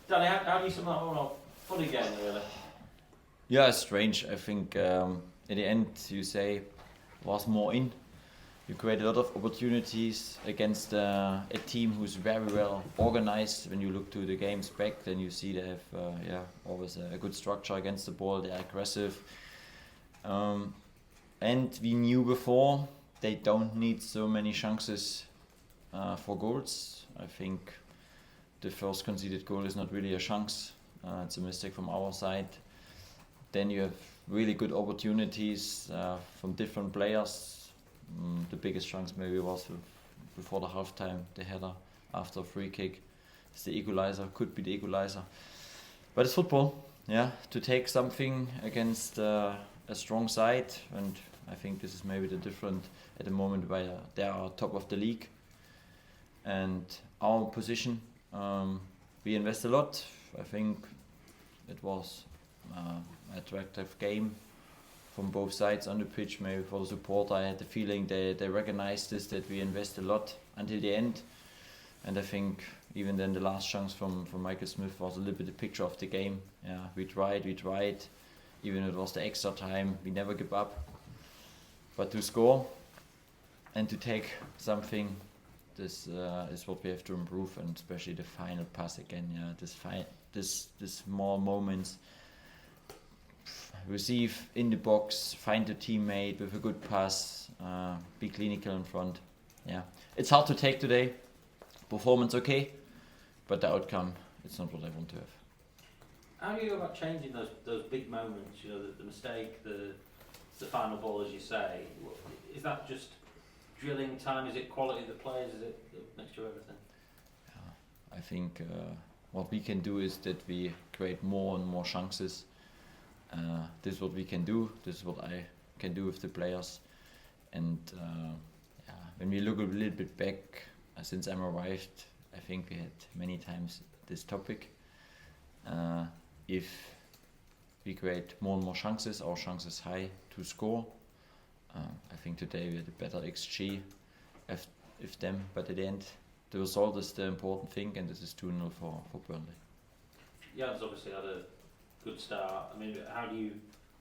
Danny, how do you sum that all up? Funny game, really. Yeah, it's strange. I think at the end you say was more in. You create a lot of opportunities against a team who's very well organized. When you look to the games back, then you see they have always a good structure against the ball. They're aggressive, and we knew before they don't need so many chances for goals. I think the first conceded goal is not really a chance. It's a mistake from our side. Then you have really good opportunities from different players. The biggest chance maybe was before the halftime, the header after a free kick. It's the equalizer, could be the equalizer. But it's football, yeah, to take something against a strong side, and I think this is maybe the different at the moment where they are top of the league. And our position, we invest a lot. I think it was an attractive game from both sides on the pitch. Maybe for the supporter, I had the feeling they recognized this, that we invest a lot until the end. And I think even then the last chance from Michael Smith was a little bit a picture of the game. Yeah, we tried. Even if it was the extra time, we never give up. But to score and to take something, this is what we have to improve, and especially the final pass again. Yeah, this small moments. Receive in the box, find a teammate with a good pass, be clinical in front. Yeah, it's hard to take today. Performance okay, but the outcome, it's not what I want to have. How do you go about changing those big moments? You know, the mistake, the final ball, as you say. Is that just drilling time? Is it quality of the players? Is it a mixture of everything? I think what we can do is that we create more and more chances. This is what we can do. This is what I can do with the players. And when we look a little bit back, since I'm arrived, I think we had many times this topic. If we create more and more chances, our chance is high to score. I think today we had a better XG if them, but at the end, the result is the important thing, and this is 2-0 for Burnley. Yeah, it's obviously had a good start. I mean, how do you?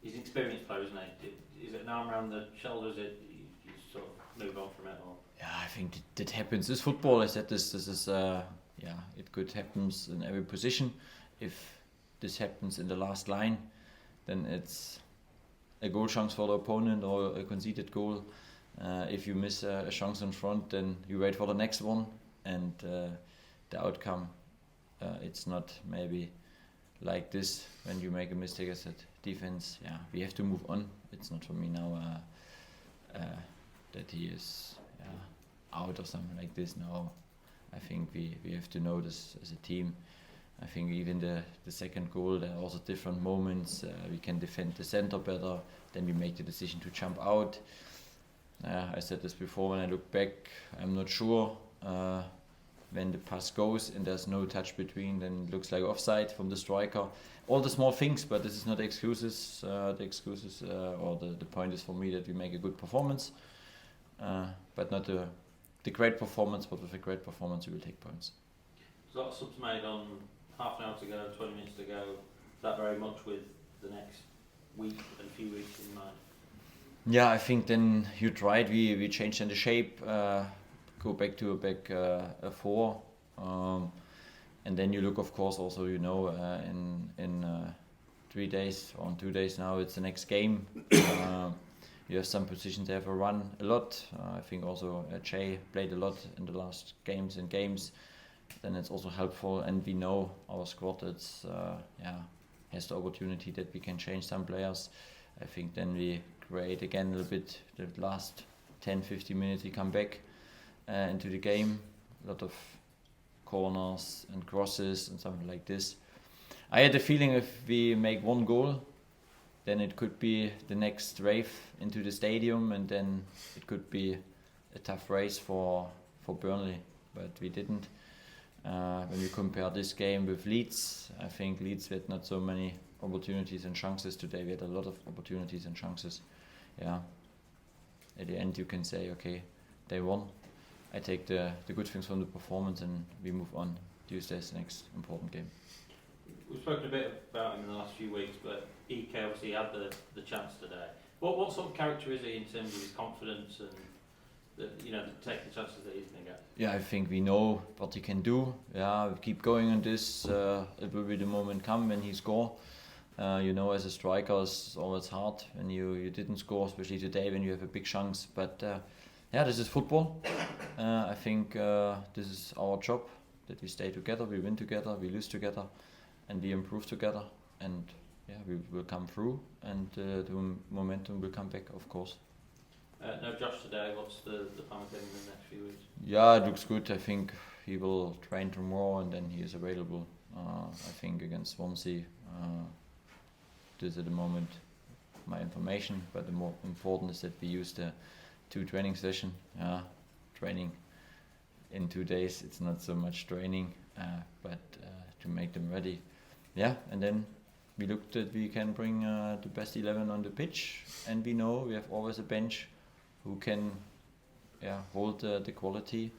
He's an experienced player, isn't he? Is it an arm around the shoulders? You sort of move on from it, or? Yeah, I think that happens. This football, I said this is it could happen in every position. If this happens in the last line, then it's a goal chance for the opponent or a conceded goal. If you miss a chance in front, then you wait for the next one, and the outcome, it's not maybe like this when you make a mistake as a defense. Yeah, we have to move on. It's not for me now that he is out or something like this. No, I think we have to know this as a team. I think even the second goal, there are also different moments. We can defend the center better. Then we make the decision to jump out. I said this before, when I look back, I'm not sure when the pass goes and there's no touch between, then it looks like offside from the striker. All the small things, but this is not excuses. The excuses or the point is for me that we make a good performance, but not the great performance, but with a great performance we will take points. So a lot of subs made on half an hour to go, 20 minutes to go. That very much with the next week and a few weeks in mind. Yeah, I think then you tried. We changed in the shape, go back to a 4, and then you look, of course, also in 3 days or in 2 days now it's the next game. You have some positions that have a run a lot. I think also Jay played a lot in the last games. Then it's also helpful, and we know our squad has the opportunity that we can change some players. I think then we create again a little bit the last 10-15 minutes we come back into the game. A lot of corners and crosses and something like this. I had the feeling if we make one goal, then it could be the next wave into the stadium, and then it could be a tough race for Burnley, but we didn't. When we compare this game with Leeds, I think Leeds had not so many opportunities and chances. Today we had a lot of opportunities and chances. Yeah. At the end you can say, okay, they won. I take the good things from the performance and we move on. Tuesday is the next important game. spoken a bit about him in the last few weeks, but EK obviously had the chance today. What sort of character is he in terms of his confidence and take the chances that he's going to get? Yeah, I think we know what he can do. Yeah, we keep going on this. It will be the moment come when he score. As a striker, it's always hard when you didn't score, especially today when you have a big chance. But this is football. I think this is our job, that we stay together, we win together, we lose together, and we improve together. And we will come through, and the momentum will come back, of course. No Josh today. What's the plan with him in the next few weeks? Yeah, it looks good. I think he will train tomorrow, and then he is available. I think against Swansea. This is at the moment my information, but the more important is that we use the 2 training session. Training in 2 days, it's not so much training, but to make them ready. And then we looked that we can bring the best 11 on the pitch, and we know we have always a bench who can hold the quality,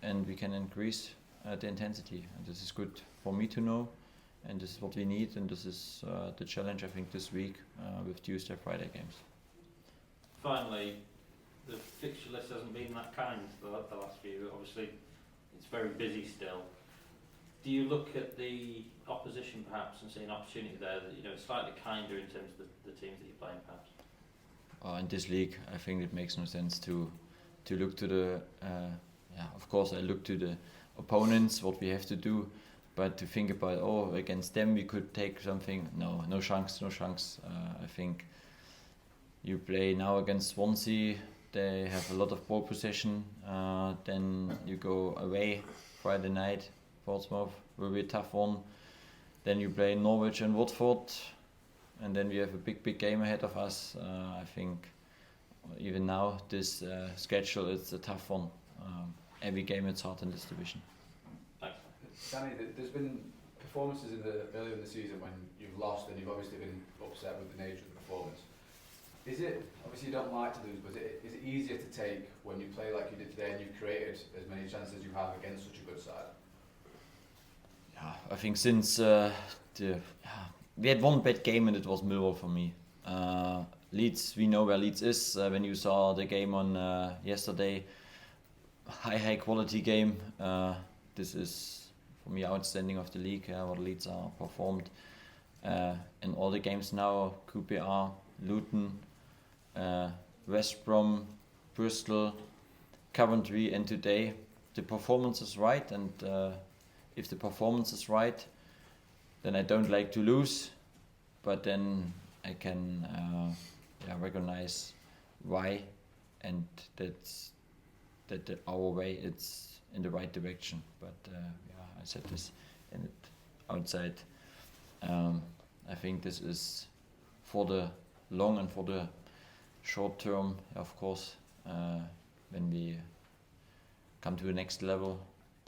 and we can increase the intensity. And this is good for me to know, and this is what we need, and this is the challenge, I think, this week with Tuesday, Friday games. Finally, the fixture list hasn't been that kind the last few. Obviously, it's very busy still. Do you look at the opposition perhaps and see an opportunity there that it's slightly kinder in terms of the teams that you're playing perhaps? In this league, I think it makes no sense to look to the. Of course, I look to the opponents, what we have to do, but to think about against them we could take something. No chance. I think you play now against Swansea. They have a lot of ball possession. Then you go away Friday night. Portsmouth will be a tough one. Then you play Norwich and Watford, and then we have a big game ahead of us. I think even now this schedule is a tough one. Every game it's hard in this division. Thanks. Danny, there's been performances earlier in the season when you've lost and you've obviously been upset with the nature of the performance. Is it, obviously you don't like to lose, but is it easier to take when you play like you did today and you've created as many chances as you have against such a good side? I think since we had one bad game, and it was Millwall for me. Leeds, we know where Leeds is. When you saw the game on yesterday, high quality game. This is for me outstanding of the league. What Leeds are performed in all the games now. QPR, Luton, West Brom, Bristol, Coventry, and today the performance is right, and if the performance is right, then I don't like to lose, but then I can recognize why, and that our way it's in the right direction. But I said this in it outside. I think this is for the long and for the short term, of course. When we come to the next level,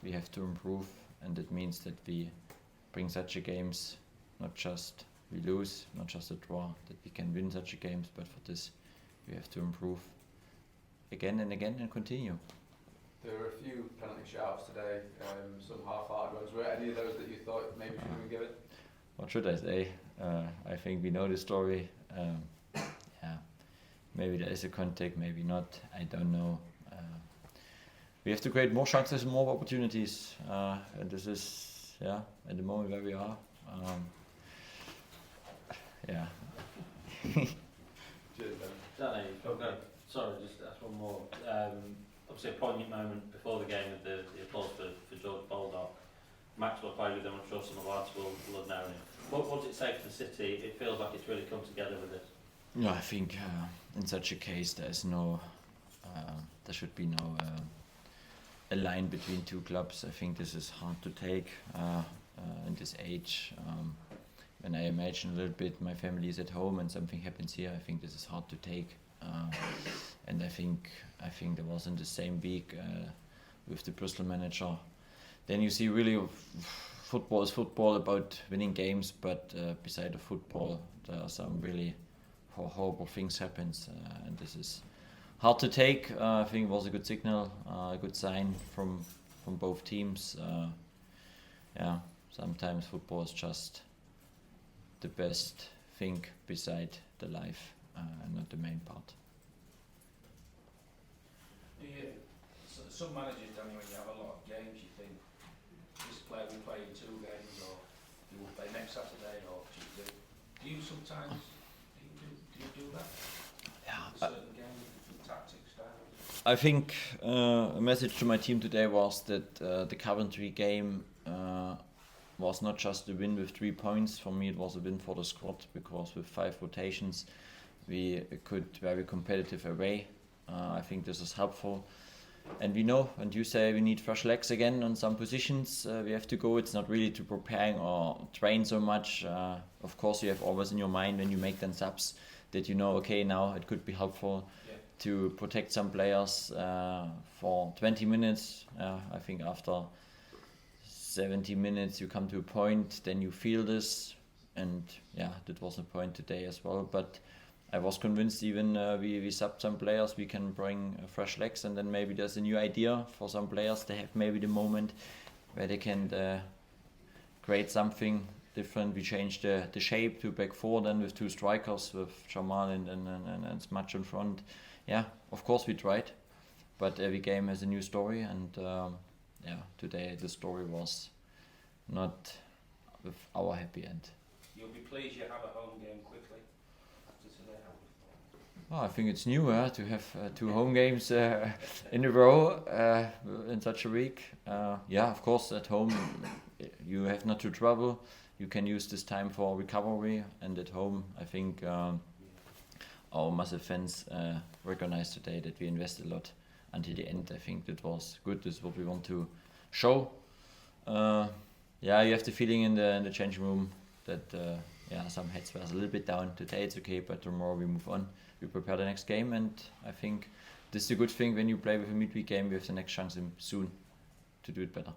we have to improve, and it means that we bring such a games, not just we lose, not just a draw, that we can win such a games, but for this we have to improve again and again and continue. There were a few penalty shouts today, some half-hearted ones. Were any of those that you thought maybe shouldn't have been given? What should I say? I think we know the story. Maybe there is a contact, maybe not. I don't know. We have to create more chances and more opportunities, and this is at the moment where we are. Cheers, Ben. Danny, sorry, just ask one more. Obviously a poignant moment before the game with the applause for George Baldock. Maxwell played with them, I'm sure some of the lads will have known him. What does it say for the city? It feels like it's really come together with this. No, I think in such a case there should be no a line between two clubs. I think this is hard to take in this age. When I imagine a little bit my family is at home and something happens here, I think this is hard to take. And I think there was in the same week with the Bristol manager. Then you see really football is football about winning games, but beside the football there are some really horrible things happens, and this is hard to take. I think it was a good signal, a good sign from both teams. Sometimes football is just the best thing beside the life and not the main part. Some managers, Danny, when you have a lot of games, you think this player will play in 2 games, or he will play next Saturday or Tuesday. Do you sometimes do you do that? Yeah. Certain games, different tactics, styles. I think a message to my team today was that the Coventry game was not just a win with 3 points. For me, it was a win for the squad, because with 5 rotations, we could very competitive away. I think this is helpful. And we know, and you say we need fresh legs again on some positions, we have to go. It's not really to preparing or train so much. Of course, you have always in your mind when you make then subs that you know, okay, now it could be helpful to protect some players for 20 minutes. I think after 70 minutes you come to a point, then you feel this. And yeah, that was the point today as well. But I was convinced even we subbed some players, we can bring fresh legs, and then maybe there's a new idea for some players. They have maybe the moment where they can create something different. We changed the shape to back 4 then with 2 strikers, with Jamal and Smatch in front. Yeah, of course we tried, but every game has a new story, and today the story was not with our happy end. You'll be pleased you have a home game quickly after today. Oh, I think it's new to have 2 home games in a row in such a week. Of course, at home you have not to travel. You can use this time for recovery, and at home I think our massive fans recognized today that we invested a lot until the end. I think that was good. This is what we want to show. You have the feeling in the changing room that some heads were a little bit down. Today it's okay, but tomorrow we move on. We prepare the next game, and I think this is a good thing when you play with a midweek game. We have the next chance soon to do it better.